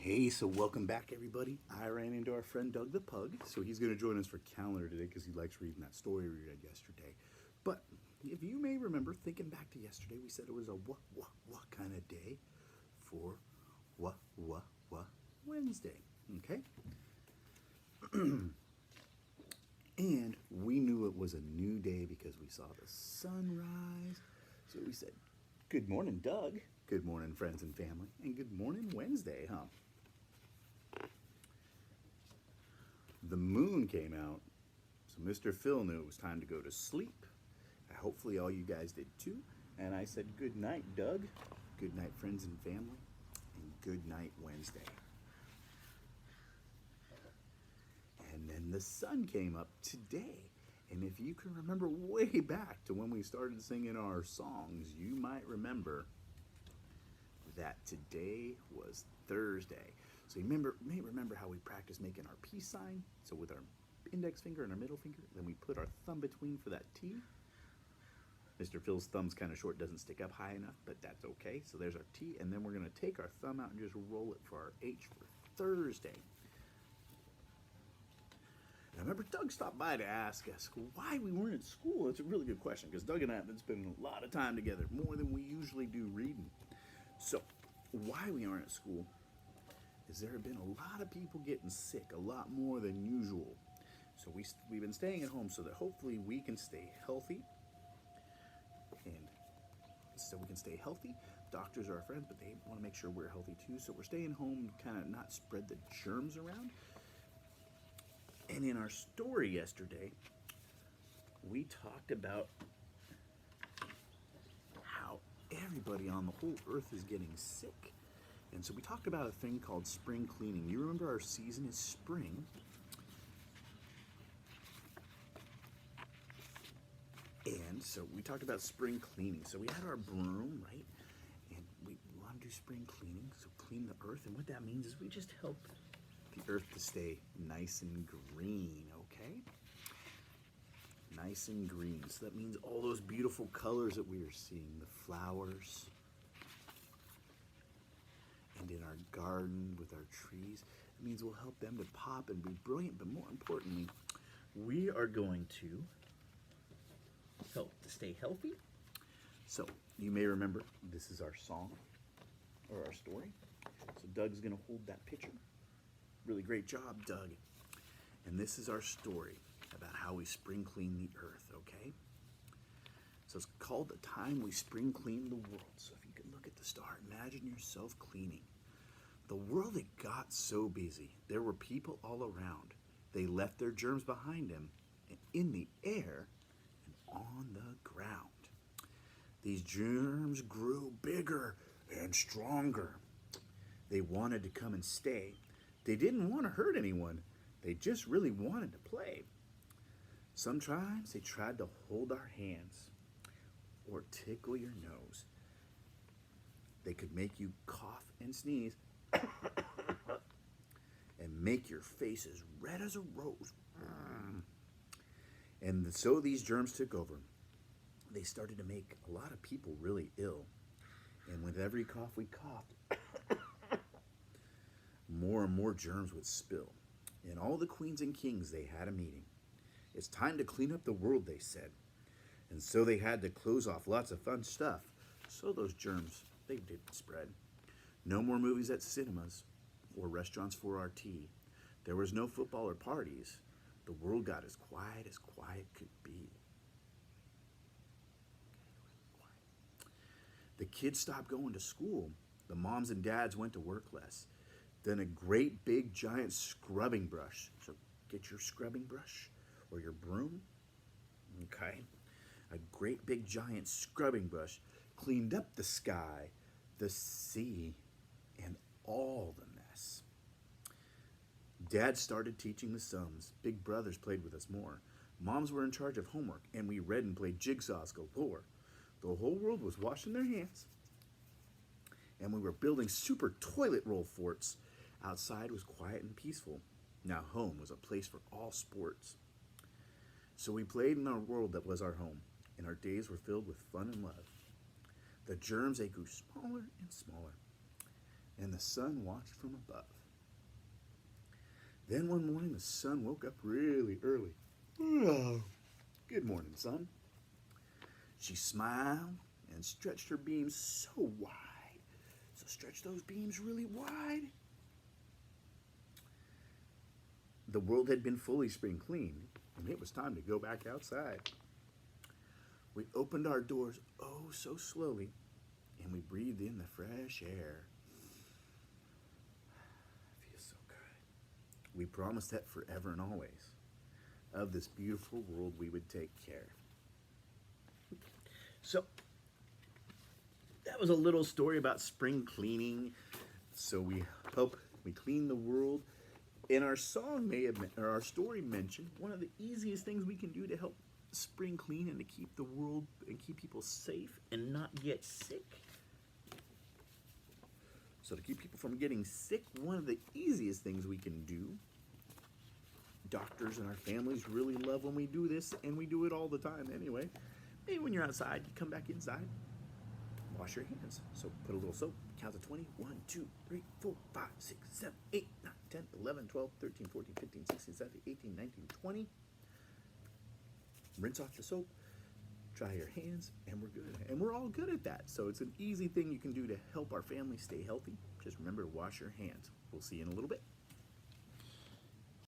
Hey, so welcome back, everybody. I ran into our friend Doug the Pug, so he's going to join us for calendar today because he likes reading that story we read yesterday. But if you may remember, thinking back to yesterday, we said it was a what kind of day for what Wednesday. Okay, and we knew it was a new day because we saw the sunrise. So we said, "Good morning, Doug. Good morning, friends and family, and good morning, Wednesday, huh?" The moon came out, so Mr. Phil knew it was time to go to sleep. Hopefully, all you guys did too. And I said, "Good night, Doug. Good night, friends and family. And good night, Wednesday." And then the sun came up today. And if you can remember way back to when we started singing our songs, you might remember that today was Thursday. So you may remember how we practiced making our peace sign. So with our index finger and our middle finger, then we put our thumb between for that T. Mr. Phil's thumb's kind of short, doesn't stick up high enough, but that's okay. So there's our T, and then we're going to take our thumb out and just roll it for our H for Thursday. And I remember Doug stopped by to ask us why we weren't at school. It's a really good question because Doug and I have been spending a lot of time together, more than we usually do reading. So, why we aren't at school is there have been a lot of people getting sick, a lot more than usual. So we've been staying at home so that hopefully we can stay healthy. And so we can stay healthy. Doctors are our friends, but they want to make sure we're healthy too. So we're staying home to kind of not spread the germs around. And in our story yesterday, we talked about how everybody on the whole earth is getting sick. And so we talked about a thing called spring cleaning. You remember our season is spring. And so we talked about spring cleaning. So we had our broom, right? And we want to do spring cleaning, so clean the earth. And what that means is we just help the earth to stay nice and green, okay? Nice and green. So that means all those beautiful colors that we are seeing, the flowers, and in our garden with our trees, it means we'll help them to pop and be brilliant. But more importantly, we are going to help to stay healthy. So you may remember this is our song or our story. So Doug's going to hold that picture. Really great job, Doug. And this is our story about how we spring clean the earth, okay? So it's called The Time We Spring Cleaned the World. So if you can look at the star, imagine yourself cleaning. The world had got so busy. There were people all around. They left their germs behind them and in the air and on the ground. These germs grew bigger and stronger. They wanted to come and stay. They didn't want to hurt anyone. They just really wanted to play. Sometimes they tried to hold our hands or tickle your nose. They could make you cough and sneeze and make your face as red as a rose. And so these germs took over. They started to make a lot of people really ill. And with every cough we coughed, more and more germs would spill. And all the queens and kings, they had a meeting. It's time to clean up the world, they said. And so they had to close off lots of fun stuff. So those germs, they didn't spread. No more movies at cinemas or restaurants for our tea. There was no football or parties. The world got as quiet could be. The kids stopped going to school. The moms and dads went to work less. Then a great big giant scrubbing brush. So get your scrubbing brush or your broom. Okay. A great big giant scrubbing brush cleaned up the sky, the sea, and all the mess. Dad started teaching the sums. Big brothers played with us more. Moms were in charge of homework, and we read and played jigsaws galore. The whole world was washing their hands, and we were building super toilet roll forts. Outside was quiet and peaceful. Now home was a place for all sports. So we played in our world that was our home, and our days were filled with fun and love. The germs, they grew smaller and smaller. and the sun watched from above. Then one morning the sun woke up really early. Oh, good morning, sun. She smiled and stretched her beams so wide. So stretch those beams really wide. The world had been fully spring cleaned, and it was time to go back outside. We opened our doors oh so slowly, and we breathed in the fresh air. It feels so good. We promised that forever and always, of this beautiful world we would take care. So, that was a little story about spring cleaning. So we hope we clean the world. And our song may have, or our story mentioned, one of the easiest things we can do to help spring clean and to keep the world and keep people safe and not get sick. So to keep people from getting sick, one of the easiest things we can do, doctors and our families really love when we do this, and we do it all the time anyway. Maybe when you're outside, you come back inside, wash your hands. So put a little soap, count to 20. 1, 2, 3, 4, 5, 6, 7, 8, 9, 10, 11, 12, 13, 14, 15, 16, 17, 18, 19, 20. Rinse off the soap, dry your hands, and we're good. And we're all good at that. So it's an easy thing you can do to help our family stay healthy. Just remember to wash your hands. We'll see you in a little bit.